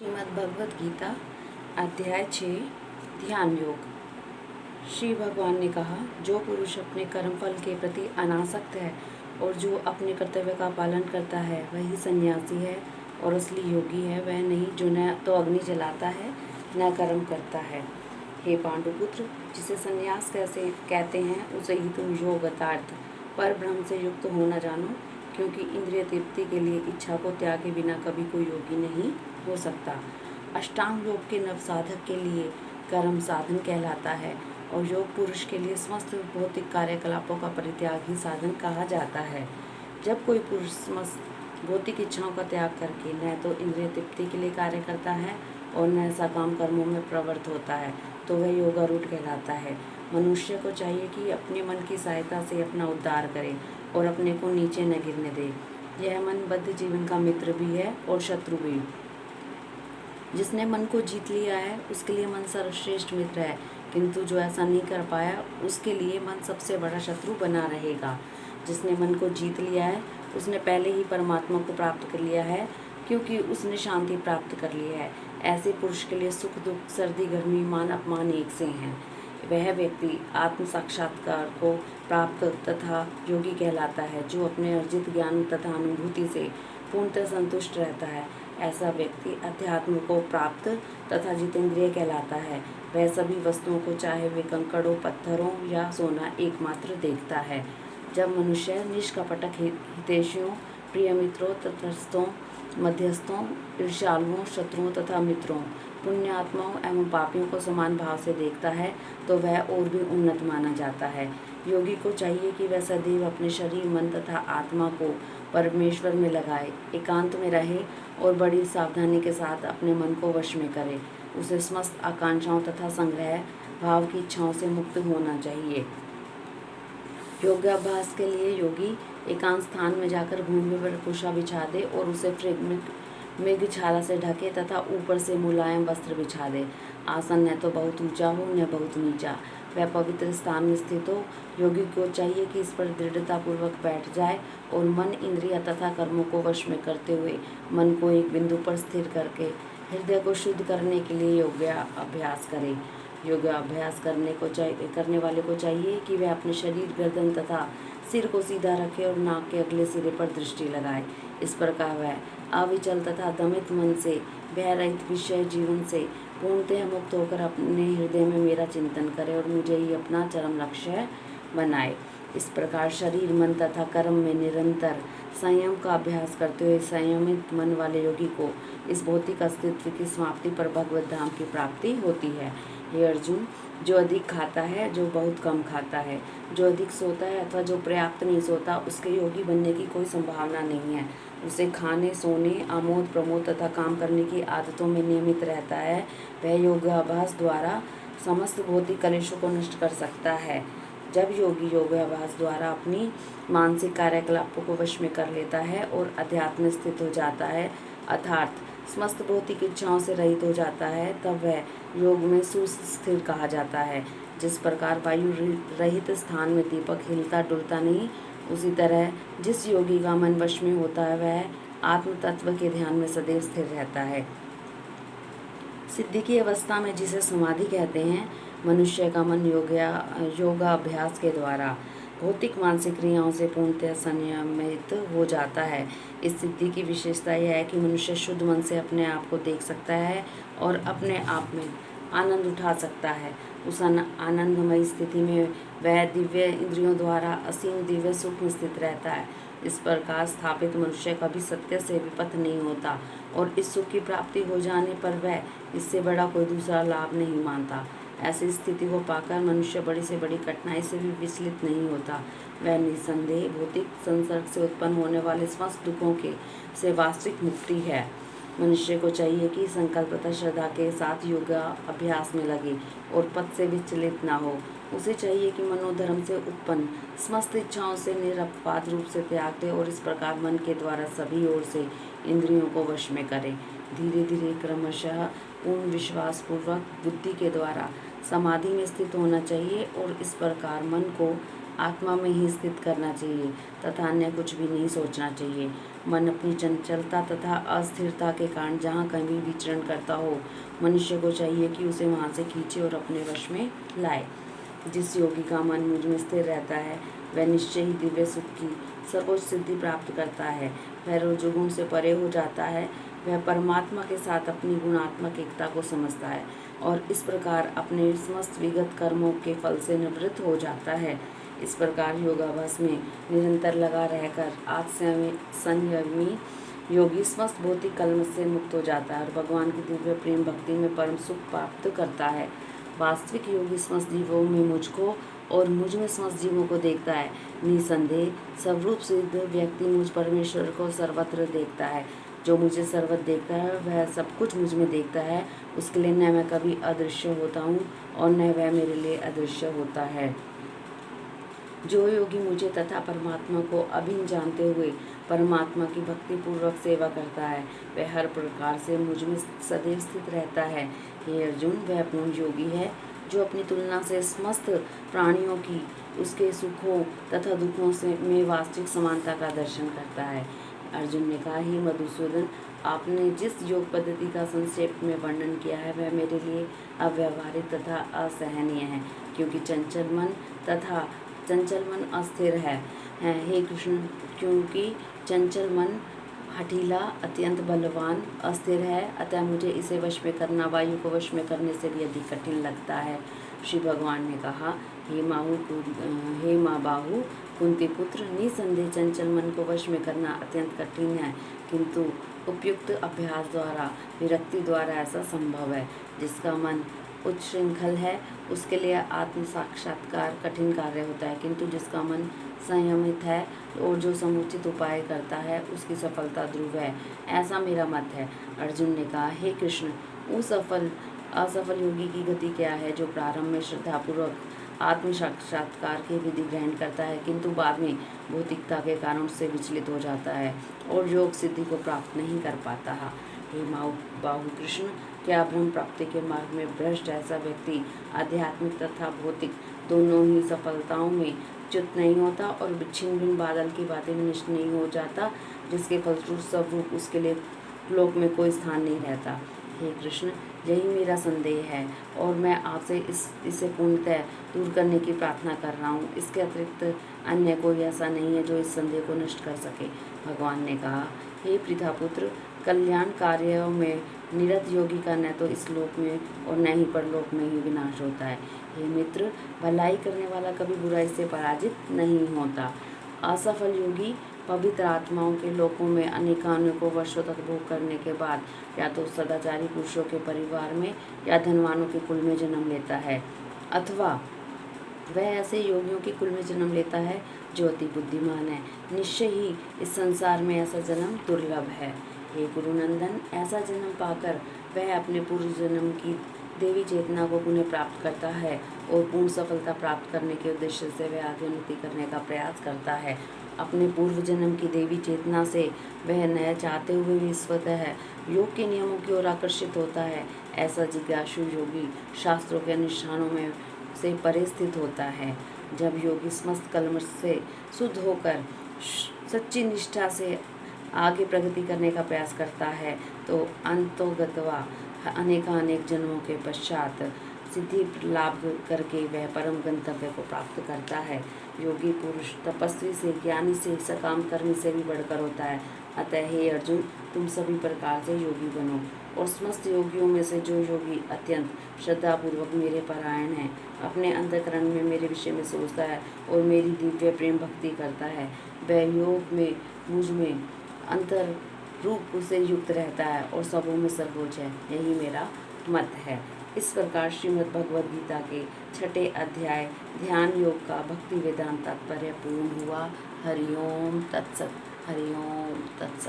श्रीमद् भगवद गीता अध्याय 6 ध्यान योग। श्री भगवान ने कहा, जो पुरुष अपने कर्मफल के प्रति अनासक्त है और जो अपने कर्तव्य का पालन करता है वही सन्यासी है और असली योगी है। वह नहीं जो न तो अग्नि जलाता है न कर्म करता है। हे पांडुपुत्र, जिसे सन्यास कैसे कहते हैं उसे ही तुम योग अर्थात पर ब्रह्म से युक्त होना जानो, क्योंकि इंद्रिय तृप्ति के लिए इच्छा को त्यागे बिना कभी कोई योगी नहीं हो सकता। अष्टांग योग के नव साधक के लिए कर्म साधन कहलाता है और योग पुरुष के लिए समस्त भौतिक कार्यकलापों का परित्याग ही साधन कहा जाता है। जब कोई पुरुष समस्त भौतिक इच्छाओं का त्याग करके न तो इंद्रिय तृप्ति के लिए कार्य करता है और न ऐसा काम कर्मों में प्रवृत्त होता है तो वह योगारूढ़ कहलाता है। मनुष्य को चाहिए कि अपने मन की सहायता से अपना उद्धार करे और अपने को नीचे न गिरने दे। यह मन बद्ध जीवन का मित्र भी है और शत्रु भी। जिसने मन को जीत लिया है उसके लिए मन सर्वश्रेष्ठ मित्र है, किंतु जो ऐसा नहीं कर पाया उसके लिए मन सबसे बड़ा शत्रु बना रहेगा। जिसने मन को जीत लिया है उसने पहले ही परमात्मा को प्राप्त कर लिया है, क्योंकि उसने शांति प्राप्त कर ली है। ऐसे पुरुष के लिए सुख दुख सर्दी गर्मी मान अपमान एक से हैं। वह व्यक्ति आत्म साक्षात्कार को प्राप्त तथा योगी कहलाता है, जो अपने अर्जित ज्ञान तथा अनुभूति से पूर्णतः संतुष्ट रहता है। ऐसा व्यक्ति अध्यात्म को प्राप्त तथा जितेंद्रिय कहलाता है। वह सभी वस्तुओं को, चाहे वे कंकड़ों पत्थरों या सोना, एकमात्र देखता है। जब मनुष्य निष्कपटक हितैषियों, प्रिय मित्रों, तटस्थों, मध्यस्थों, ईर्ष्यालुओं, शत्रुओं तथा मित्रों, पुण्यात्माओं एवं पापियों को समान भाव से देखता है तो वह और भी उन्नत माना जाता है। योगी को चाहिए कि वह सदैव अपने शरीर, मन तथा आत्मा को परमेश्वर में लगाए, एकांत में रहे और बड़ी सावधानी के साथ अपने मन को वश में करे। उसे समस्त आकांक्षाओं तथा संग्रह भाव की इच्छाओं से मुक्त होना चाहिए। योगाभ्यास के लिए योगी एकांत स्थान में जाकर भूमि पर कुशा बिछा दे और उसे मृगछाला से ढके तथा ऊपर से मुलायम वस्त्र बिछा दे। आसन न तो बहुत ऊंचा हो न बहुत नीचा, वह पवित्र स्थान में स्थित हो। योगी को चाहिए कि इस पर दृढ़ता पूर्वक बैठ जाए और मन, इंद्रिय तथा कर्मों को वश में करते हुए मन को एक बिंदु पर स्थिर करके हृदय को शुद्ध करने के लिए योगाभ्यास करे। योगाभ्यास करने वाले को चाहिए कि वह अपने शरीर, गर्दन तथा सिर को सीधा रखे और नाक के अगले सिरे पर दृष्टि लगाए। इस प्रकार वह अविचल तथा दमित मन से, भय रहित विषय जीवन से पूर्णतः मुक्त होकर अपने हृदय में मेरा चिंतन करे और मुझे ही अपना चरम लक्ष्य बनाए। इस प्रकार शरीर, मन तथा कर्म में निरंतर संयम का अभ्यास करते हुए संयमित मन वाले योगी को इस भौतिक अस्तित्व की समाप्ति पर भगवत धाम की प्राप्ति होती है। हे अर्जुन, जो अधिक खाता है, जो बहुत कम खाता है, जो अधिक सोता है अथवा जो पर्याप्त नहीं सोता, उसके योगी बनने की कोई संभावना नहीं है। उसे खाने, सोने, आमोद प्रमोद तथा काम करने की आदतों में नियमित रहता है। वह योगाभ्यास द्वारा समस्त भौतिक कलेशों को नष्ट कर सकता है। जब योगी योगाभ्यास द्वारा अपनी मानसिक कार्यकलापों को वश में कर लेता है और अध्यात्म में स्थित हो जाता है, अर्थात समस्त भौतिक इच्छाओं से रहित हो जाता है, तब वह योग में सुस्थिर कहा जाता है। जिस प्रकार वायु रहित स्थान में दीपक हिलता डुलता नहीं, उसी तरह जिस योगी का मन वश में होता है वह आत्म तत्व के ध्यान में सदैव स्थिर रहता है। सिद्धि की अवस्था में, जिसे समाधि कहते हैं, मनुष्य का मन योगाभ्यास के द्वारा भौतिक मानसिक क्रियाओं से पूर्णतः संयमित हो जाता है। इस सिद्धि की विशेषता यह है कि मनुष्य शुद्ध मन से अपने आप को देख सकता है और अपने आप में आनंद उठा सकता है। उस आनंदमयी स्थिति में वह दिव्य इंद्रियों द्वारा असीम दिव्य सुख में स्थित रहता है। इस प्रकार स्थापित मनुष्य कभी सत्य से विपथ नहीं होता और इस सुख की प्राप्ति हो जाने पर वह इससे बड़ा कोई दूसरा लाभ नहीं मानता। ऐसी स्थिति को पाकर मनुष्य बड़ी से बड़ी कठिनाई से भी विचलित नहीं होता। वह निसंदेह भौतिक संसर्ग से उत्पन्न होने वाले समस्त दुखों से वास्तविक मुक्ति है। मनुष्य को चाहिए कि संकल्प तथा श्रद्धा के साथ योगा अभ्यास में लगे और पथ से विचलित ना हो। उसे चाहिए कि मनोधर्म से उत्पन्न समस्त इच्छाओं से निरपवाद रूप से त्याग दे और इस प्रकार मन के द्वारा सभी ओर से इंद्रियों को वश में करे। धीरे धीरे क्रमशः पूर्ण विश्वास पूर्वक बुद्धि के द्वारा समाधि में स्थित होना चाहिए और इस प्रकार मन को आत्मा में ही स्थित करना चाहिए तथा अन्य कुछ भी नहीं सोचना चाहिए। मन अपनी चंचलता तथा अस्थिरता के कारण जहाँ कहीं विचरण करता हो, मनुष्य को चाहिए कि उसे वहाँ से खींचे और अपने वश में लाए। जिस योगी का मन मुझ में स्थिर रहता है, वह निश्चय ही दिव्य सुख की सर्वोच्च सिद्धि प्राप्त करता है। वह रजोगुण से परे हो जाता है। वह परमात्मा के साथ अपनी गुणात्मक एकता को समझता है और इस प्रकार अपने समस्त विगत कर्मों के फल से निवृत्त हो जाता है। इस प्रकार योगाभ्यास में निरंतर लगा रहकर संयमी योगी समस्त भौतिक कलम से मुक्त हो जाता है और भगवान की दिव्य प्रेम भक्ति में परम सुख प्राप्त करता है। वास्तविक योगी समस्त जीवों में मुझको और मुझ में समस्त जीवों को देखता है। निसंदेह स्वरूप सिद्ध व्यक्ति मुझ परमेश्वर को सर्वत्र देखता है। जो मुझे सर्वत्र देखता है वह सब कुछ मुझ में देखता है। उसके लिए न मैं कभी अदृश्य होता हूँ और न वह मेरे लिए अदृश्य होता है। जो योगी मुझे तथा परमात्मा को अभिन्न जानते हुए परमात्मा की भक्ति पूर्वक सेवा करता है, वह हर प्रकार से मुझ में सदैव स्थित रहता है। हे अर्जुन, वह पूर्ण योगी है जो अपनी तुलना से समस्त प्राणियों की उसके सुखों तथा दुखों से में वास्तविक समानता का दर्शन करता है। अर्जुन ने कहा, हे मधुसूदन, आपने जिस योग पद्धति का संक्षेप में वर्णन किया है वह मेरे लिए अव्यवहारिक तथा असहनीय है, क्योंकि चंचल मन अस्थिर है। हे कृष्ण, क्योंकि चंचल मन हठीला, अत्यंत बलवान, अस्थिर है, अतः मुझे इसे वश में करना वायु को वश में करने से भी अधिक कठिन लगता है। श्री भगवान ने कहा, हे माँ बाहु कुंती पुत्र, निसंदेह चंचल मन को वश में करना अत्यंत कठिन है, किंतु उपयुक्त अभ्यास द्वारा विरक्ति द्वारा ऐसा संभव है। जिसका मन उच्छृंखल है उसके लिए आत्म साक्षात्कार कठिन कार्य होता है, किंतु जिसका मन संयमित है और जो समुचित उपाय करता है उसकी सफलता ध्रुव है, ऐसा मेरा मत है। अर्जुन ने कहा, हे कृष्ण, उस असफल योगी की गति क्या है जो प्रारंभ में श्रद्धापूर्वक आत्म साक्षात्कार की विधि ग्रहण करता है, किंतु बाद में भौतिकता के कारण उससे विचलित हो जाता है और योग सिद्धि को प्राप्त नहीं कर पाता है। हे बाहु कृष्ण, क्या ब्रह्म प्राप्ति के मार्ग में भ्रष्ट ऐसा व्यक्ति आध्यात्मिक तथा भौतिक दोनों ही सफलताओं में च्युत नहीं होता और छिन्न भिन्न बादल की बातें में निष्ठ नहीं हो जाता, जिसके फलस्वरूप स्वरूप उसके लिए लोक में कोई स्थान नहीं रहता। हे कृष्ण, यही मेरा संदेह है और मैं आपसे इसे पूर्णतः दूर करने की प्रार्थना कर रहा हूँ। इसके अतिरिक्त अन्य कोई ऐसा नहीं है जो इस संदेह को नष्ट कर सके। भगवान ने कहा, हे पृथापुत्र, कल्याण कार्यों में निरत योगी का न तो इस लोक में और न ही परलोक में ही विनाश होता है। हे मित्र, भलाई करने वाला कभी बुराई से पराजित नहीं होता। असफल योगी पवित्र आत्माओं के लोकों में अनेकानेकों वर्षों तक भोग करने के बाद या तो सदाचारी पुरुषों के परिवार में या धनवानों के कुल में जन्म लेता है, अथवा वह ऐसे योगियों के कुल में जन्म लेता है जो अति बुद्धिमान है। निश्चय ही इस संसार में ऐसा जन्म दुर्लभ है। हे गुरुनंदन, ऐसा जन्म पाकर वह अपने पूर्व जन्म की देवी चेतना को पुनः प्राप्त करता है और पूर्ण सफलता प्राप्त करने के उद्देश्य से वह आगे उन्नति करने का प्रयास करता है। अपने पूर्व जन्म की देवी चेतना से वह नया चाहते हुए भी स्वतः योग के नियमों की ओर आकर्षित होता है। ऐसा जिज्ञासु योगी शास्त्रों के अनुष्ठानों में से परे स्थित होता है। जब योगी समस्त कलमश से शुद्ध होकर सच्ची निष्ठा से आगे प्रगति करने का प्रयास करता है तो अंतोगतवा अनेक जन्मों के पश्चात सिद्धि लाभ करके वह परम गंतव्य को प्राप्त करता है। योगी पुरुष तपस्वी से, ज्ञानी से, सकाम कर्मी से भी बढ़कर होता है। अतः हे अर्जुन, तुम सभी प्रकार से योगी बनो और समस्त योगियों में से जो योगी अत्यंत श्रद्धापूर्वक मेरे परायण है, अपने अंतःकरण में मेरे विषय में सोचता है और मेरी दिव्य प्रेम भक्ति करता है, वह योग में मुझ में अंतर रूप से युक्त रहता है और सबों में सर्वोच्च है। यही मेरा मत है। इस प्रकार श्रीमद् भगवद गीता के 6ठे अध्याय ध्यान योग का भक्ति वेदांत तात्पर्य पूर्ण हुआ। हरिओम तत्सत। हरिओम तत्सत।